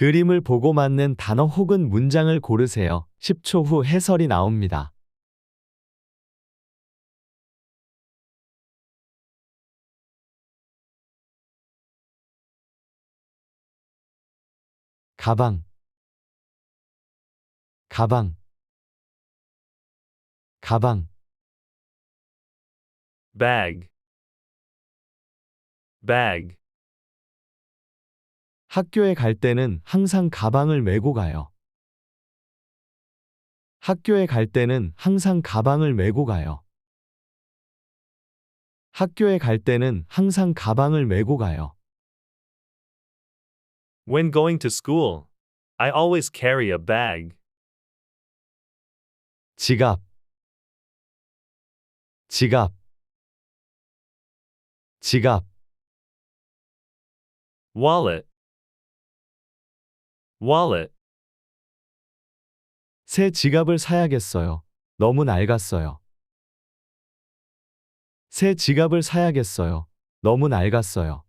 그림을 보고 맞는 단어 혹은 문장을 고르세요. 10초 후 해설이 나옵니다. 가방, 가방, 가방. bag, bag, 학교에 갈 때는 항상 가방을 메고 가요. 학교에 갈 때는 항상 가방을 메고 가요. 학교에 갈 때는 항상 가방을 메고 가요. when going to school. I always carry a bag. 지갑, 지갑, 지갑. wallet, wallet, 새 지갑을 사야겠어요. 너무 낡았어요. 새 지갑을 사야겠어요. 너무 낡았어요.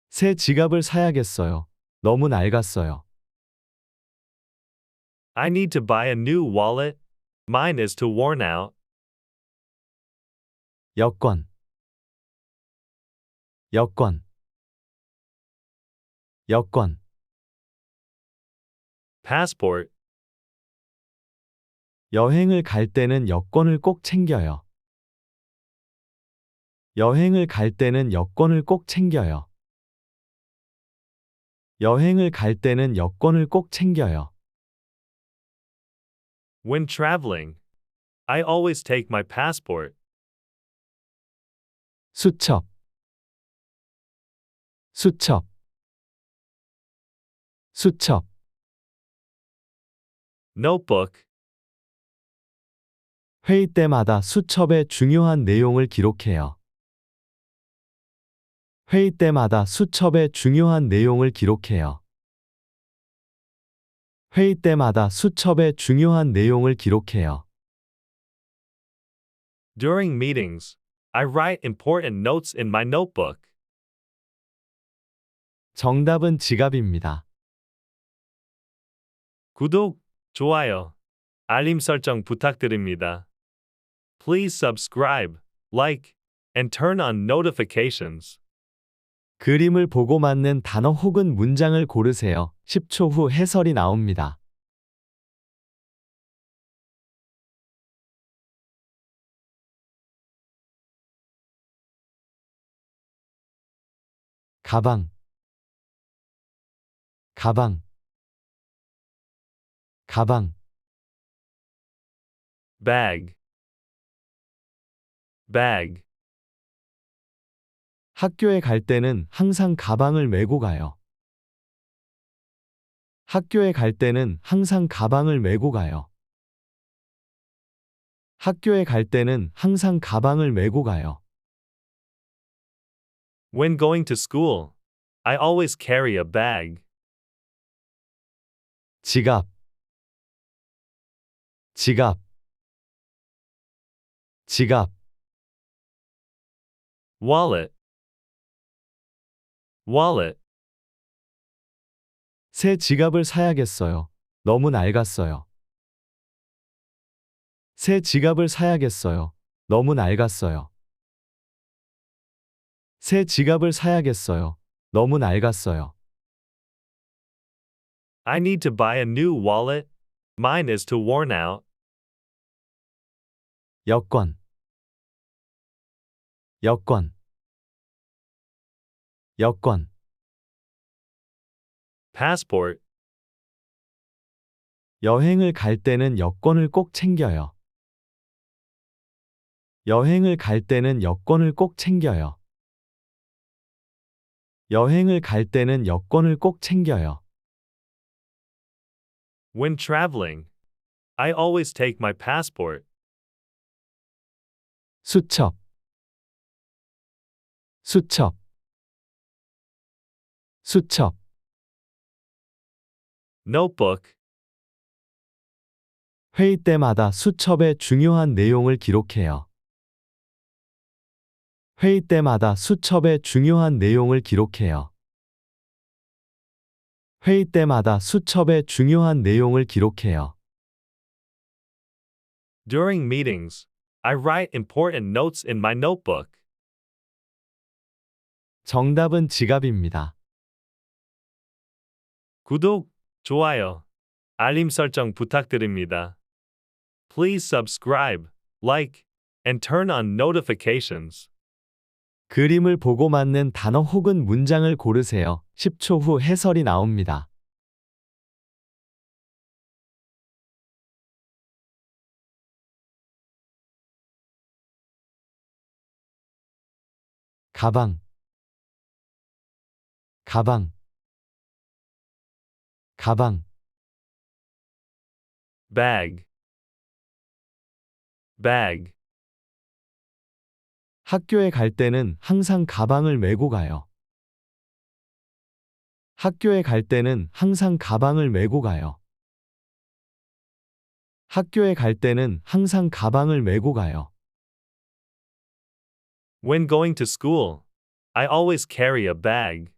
새 지갑을 사야겠어요. 너무 낡았어요. I need to buy a new wallet. Mine is too worn out. 여권, 여권, 여권. passport, 여행을 갈 때는 여권을 꼭 챙겨요. 여행을 갈 때는 여권을 꼭 챙겨요. 여행을 갈 때는 여권을 꼭 챙겨요. when traveling. I always take my passport. 수첩, 수첩, 수첩. notebook, 회의 때마다 수첩에 중요한 내용을 기록해요. 회의 때마다 수첩에 중요한 내용을 기록해요. 회의 때마다 수첩에 중요한 내용을 기록해요. during meetings. I write important notes in my notebook. 정답은 지갑입니다. 구독, 좋아요, 알림 설정 부탁드립니다. Please subscribe, like, and turn on notifications. 그림을 보고 맞는 단어 혹은 문장을 고르세요. 10초 후 해설이 나옵니다. 가방, 가방, 가방. bag, bag, 학교에 갈 때는 항상 가방을 메고 가요. 학교에 갈 때는 항상 가방을 메고 가요. 학교에 갈 때는 항상 가방을 메고 가요. when going to school. I always carry a bag. 지갑, 지갑, 지갑. wallet, wallet, 새 지갑을 사야겠어요. 너무 낡았어요. 새 지갑을 사야겠어요. 너무 낡았어요. 새 지갑을 사야겠어요. 너무 낡았어요. I need to buy a new wallet. Mine is too worn out. 여권, 여권, 여권. passport, 여행을 갈 때는 여권을 꼭 챙겨요. 여행을 갈 때는 여권을 꼭 챙겨요. 여행을 갈 때는 여권을 꼭 챙겨요. when traveling. I always take my passport. 수첩, 수첩, 수첩. notebook, 회의 때마다 수첩에 중요한 내용을 기록해요. 회의 때마다 수첩에 중요한 내용을 기록해요. 회의 때마다 수첩에 중요한 내용을 기록해요. During meetings, I write important notes in my notebook. 정답은 지갑입니다. 구독, 좋아요, 알림 설정 부탁드립니다. Please subscribe, like, and turn on notifications. 그림을 보고 맞는 단어 혹은 문장을 고르세요. 10초 후 해설이 나옵니다. 가방, 가방, 가방, Bag, bag. 학교에 갈 때는 항상 가방을 메고 가요. 학교에 갈 때는 항상 가방을 메고 가요. 학교에 갈 때는 항상 가방을 메고 가요. When going to school, I always carry a bag.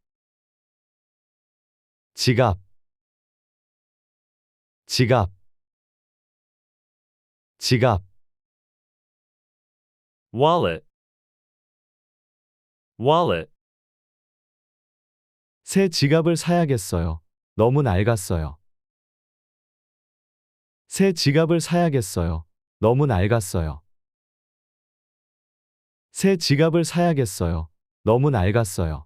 지갑, 지갑, 지갑, Wallet, wallet. 새 지갑을 사야겠어요. 너무 낡았어요. 새 지갑을 사야겠어요. 너무 낡았어요. 새 지갑을 사야겠어요. 너무 낡았어요.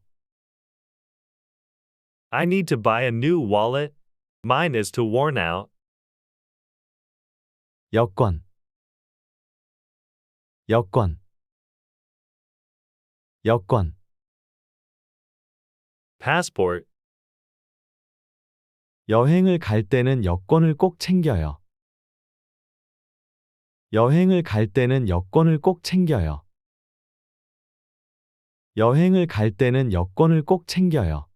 I need to buy a new wallet. Mine is too worn out. 여권, 여권, 여권, Passport, 여행을 갈 때는 여권을 꼭 챙겨요. 여행을 갈 때는 여권을 꼭 챙겨요. 여행을 갈 때는 여권을 꼭 챙겨요.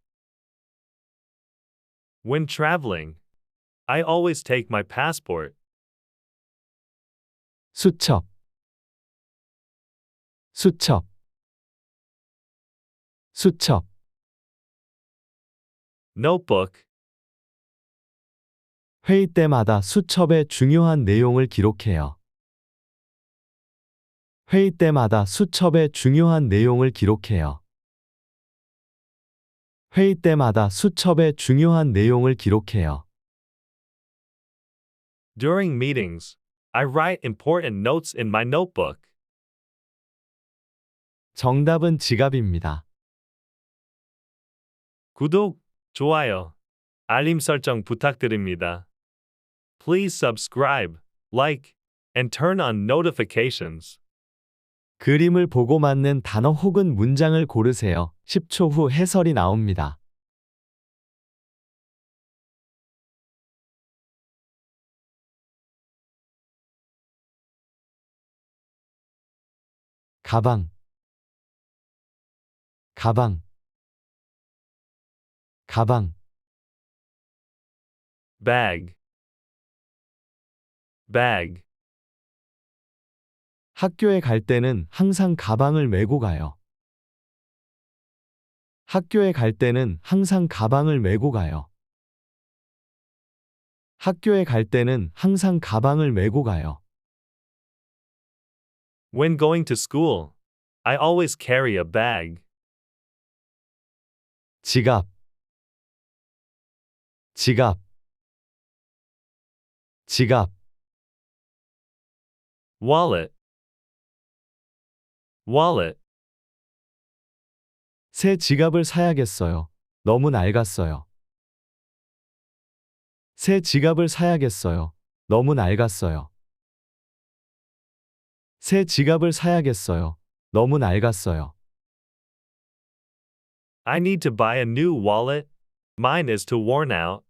when traveling, I always take my passport. 수첩, 수첩, 수첩, Notebook, 회의 때마다 수첩에 중요한 내용을 기록해요. 회의 때마다 수첩에 중요한 내용을 기록해요. 회의 때마다 수첩에 중요한 내용을 기록해요. during meetings, I write important notes in my notebook. 정답은 지갑입니다. 구독, 좋아요, 알림 설정 부탁드립니다. Please subscribe, like, and turn on notifications. 그림을 보고 맞는 단어 혹은 문장을 고르세요. 10초 후 해설이 나옵니다. 가방, 가방, 가방, Bag, bag. 학교에 갈 때는 항상 가방을 메고 가요. 학교에 갈 때는 항상 가방을 메고 가요. 학교에 갈 때는 항상 가방을 메고 가요. When going to school, I always carry a bag. 지갑, 지갑, 지갑, Wallet, wallet. 새 지갑을 사야겠어요. 너무 낡았어요. 새 지갑을 사야겠어요. 너무 낡았어요. 새 지갑을 사야겠어요. 너무 낡았어요. I need to buy a new wallet. Mine is too worn out.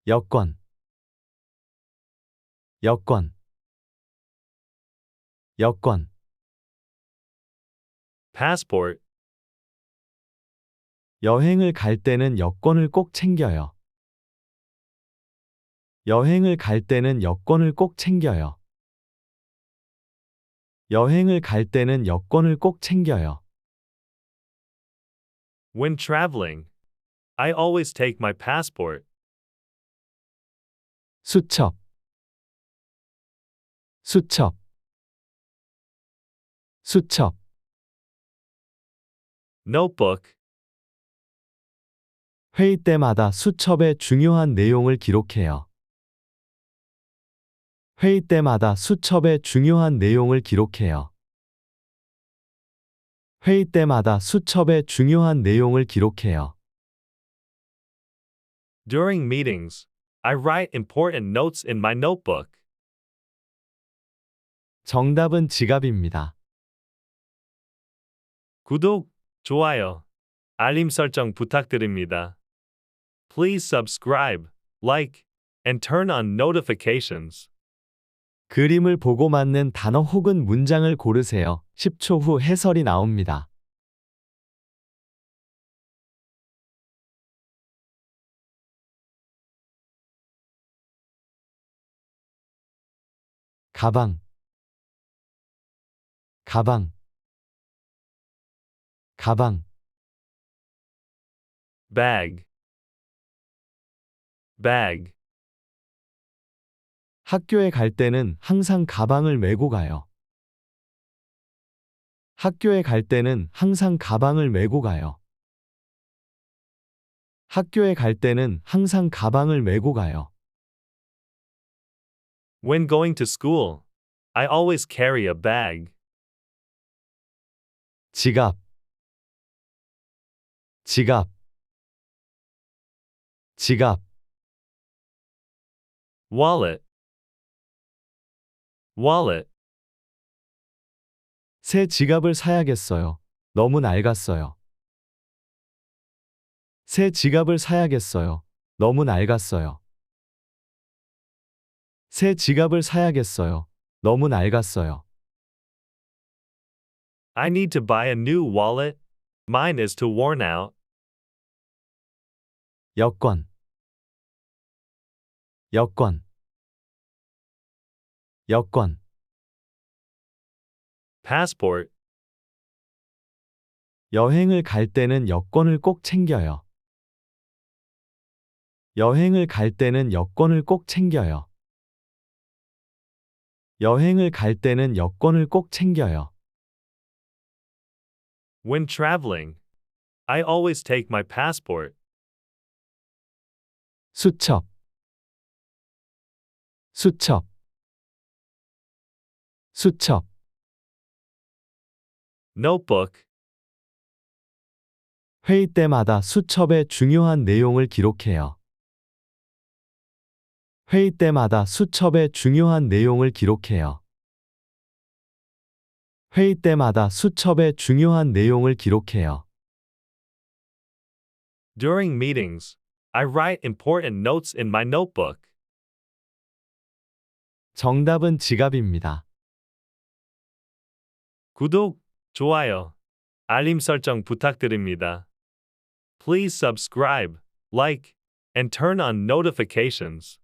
여권, 여권, 여권, Passport, 여행을 갈 때는 여권을 꼭 챙겨요. 여행을 갈 때는 여권을 꼭 챙겨요. 여행을 갈 때는 여권을 꼭 챙겨요. when traveling, I always take my passport. 수첩, 수첩, 수첩, Notebook. 회의 때마다 수첩에 중요한 내용을 기록해요. 회의 때마다 수첩에 중요한 내용을 기록해요. 회의 때마다 수첩에 중요한 내용을 기록해요. During meetings, I write important notes in my notebook. 정답은 지갑입니다. 구독, 좋아요, 알림 설정 부탁드립니다. Please subscribe, like, and turn on notifications. 그림을 보고 맞는 단어 혹은 문장을 고르세요. 10초 후 해설이 나옵니다. 가방, 가방, 가방, Bag. Bag. 학교에 갈 때는 항상 가방을 메고 가요. 학교에 갈 때는 항상 가방을 메고 가요. 학교에 갈 때는 항상 가방을 메고 가요. When going to school, I always carry a bag. 지갑, 지갑, 지갑, Wallet. Wallet. 새 지갑을 사야겠어요. 너무 낡았어요. 새 지갑을 사야겠어요. 너무 낡았어요. 새 지갑을 사야겠어요. 너무 낡았어요. I need to buy a new wallet. Mine is too worn out. 여권, 여권, 여권, Passport. 여행을 갈 때는 여권을 꼭 챙겨요. 여행을 갈 때는 여권을 꼭 챙겨요. 여행을 갈 때는 여권을 꼭 챙겨요. When traveling, I always take my passport. 수첩, 수첩, 수첩, Notebook. 회의 때마다 수첩에 중요한 내용을 기록해요. 회의 때마다 수첩에 중요한 내용을 기록해요. 회의 때마다 수첩에 중요한 내용을 기록해요. During meetings, I write important notes in my notebook. 정답은 지갑입니다. 구독, 좋아요, 알림 설정 부탁드립니다. Please subscribe, like, and turn on notifications.